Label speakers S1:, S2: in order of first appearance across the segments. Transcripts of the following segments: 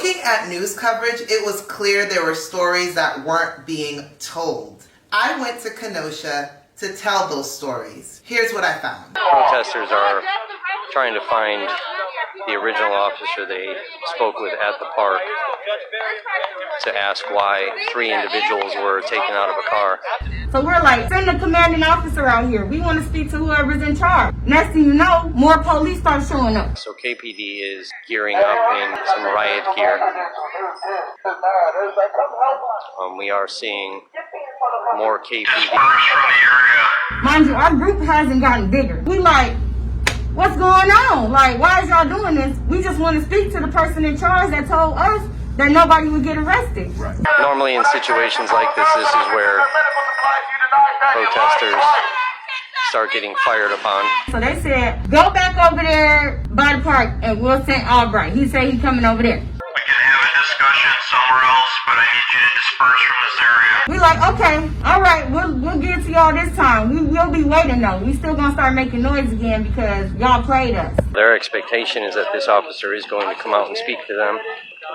S1: Looking at news coverage, it was clear there were stories that weren't being told. I went to Kenosha to tell those stories. Here's what I found.
S2: Protesters are trying to find the original officer they spoke with at the park to ask why 3 individuals were taken out of a car.
S3: So we're like, send the commanding officer out here. We want to speak to whoever's in charge. Next thing you know, more police start showing up.
S2: So KPD is gearing up in some riot gear. We are seeing more KPD.
S3: Mind you, our group hasn't gotten bigger. We like, what's going on? Like, why is y'all doing this? We just want to speak to the person in charge that told us that nobody would get arrested.
S2: Right. Normally in situations like this is where protesters start getting fired upon.
S3: So they said, go back over there by the park and we'll send Albright. He said he's coming over there.
S4: We can have a discussion somewhere else, but I need you to disperse from this area.
S3: We like, okay, all right, we'll get to y'all this time. We will be waiting though. We still gonna start making noise again because y'all played us.
S2: Their expectation is that this officer is going to come out and speak to them.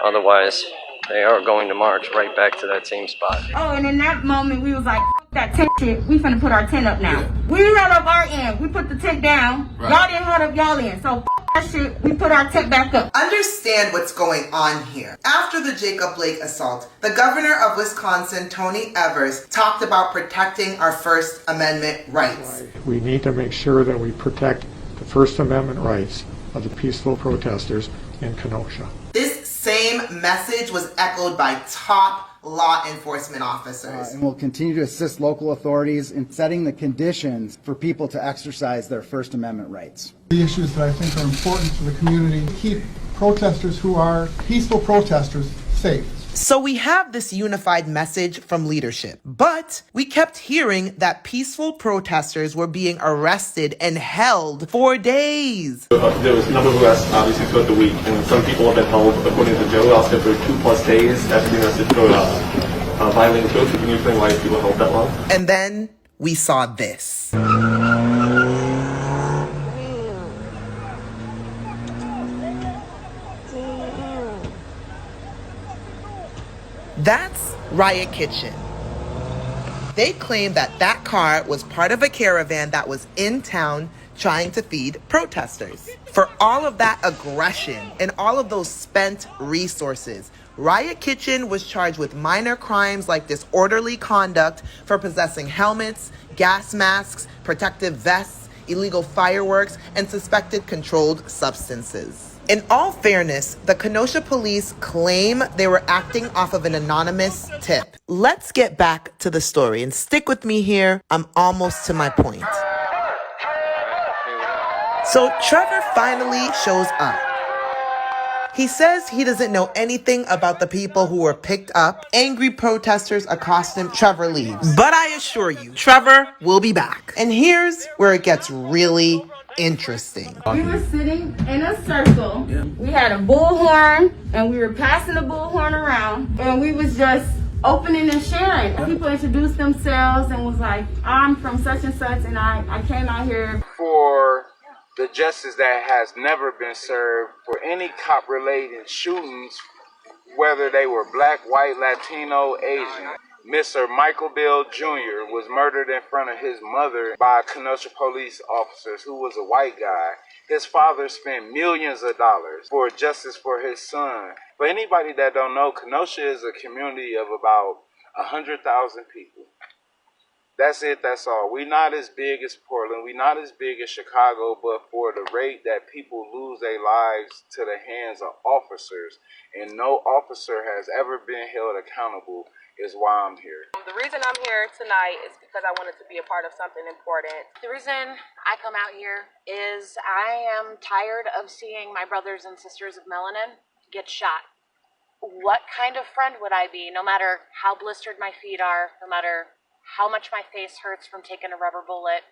S2: Otherwise, they are going to march right back to that same spot.
S3: Oh, and in that moment, we was like, that tent shit, we finna put our tent up now. Yeah. We held up our end. We put the tent down. Right. Y'all didn't hold up y'all end. So that shit, we put our tent back up.
S1: Understand what's going on here. After the Jacob Blake assault, the governor of Wisconsin, Tony Evers, talked about protecting our First Amendment rights.
S5: We need to make sure that we protect the First Amendment rights of the peaceful protesters in Kenosha.
S1: This same message was echoed by top law enforcement officers.
S6: And we'll continue to assist local authorities in setting the conditions for people to exercise their First Amendment rights.
S7: The issues that I think are important for the community keep protesters who are peaceful protesters safe.
S1: So we have this unified message from leadership, but we kept hearing that peaceful protesters were being arrested and held for days.
S8: There was a number of arrests obviously throughout the week, and some people have been held, according to Joe Oscar, for 2+ days after being arrested for violating code. Can you explain why people held that long?
S1: And then we saw this. That's Riot Kitchen. They claim that that car was part of a caravan that was in town trying to feed protesters. For all of that aggression and all of those spent resources, Riot Kitchen was charged with minor crimes like disorderly conduct for possessing helmets, gas masks, protective vests, illegal fireworks, and suspected controlled substances. In all fairness, the Kenosha police claim they were acting off of an anonymous tip. Let's get back to the story and stick with me here. I'm almost to my point. So Trevor finally shows up. He says he doesn't know anything about the people who were picked up. Angry protesters accost him. Trevor leaves. But I assure you, Trevor will be back. And here's where it gets really interesting.
S3: We were sitting in a circle. Yeah. We had a bullhorn and we were passing the bullhorn around and we was just opening and sharing. People introduced themselves and was like, I'm from such and such and I came out here
S9: for the justice that has never been served for any cop-related shootings, whether they were black, white, Latino, Asian. Mr. Michael Bill Jr. was murdered in front of his mother by Kenosha police officers who was a white guy. His father spent millions of dollars for justice for his son. For anybody that don't know, Kenosha is a community of about 100,000 people. That's it, that's all. We're not as big as Portland, we're not as big as Chicago, but for the rate that people lose their lives to the hands of officers, and no officer has ever been held accountable, is why I'm here.
S10: The reason I'm here tonight is because I wanted to be a part of something important.
S11: The reason I come out here is I am tired of seeing my brothers and sisters of melanin get shot. What kind of friend would I be, no matter how blistered my feet are, no matter how much my face hurts from taking a rubber bullet?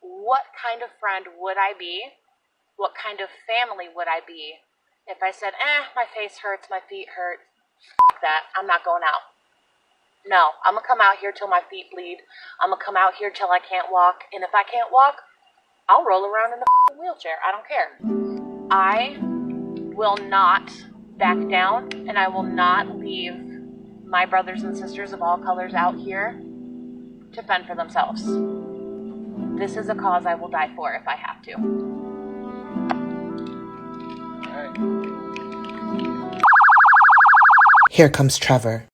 S11: What kind of friend would I be? What kind of family would I be if I said, my face hurts, my feet hurt, f*** that, I'm not going out? No, I'm going to come out here till my feet bleed. I'm going to come out here till I can't walk. And if I can't walk, I'll roll around in the wheelchair. I don't care. I will not back down, and I will not leave my brothers and sisters of all colors out here to fend for themselves. This is a cause I will die for if I have to.
S1: Here comes Trevor.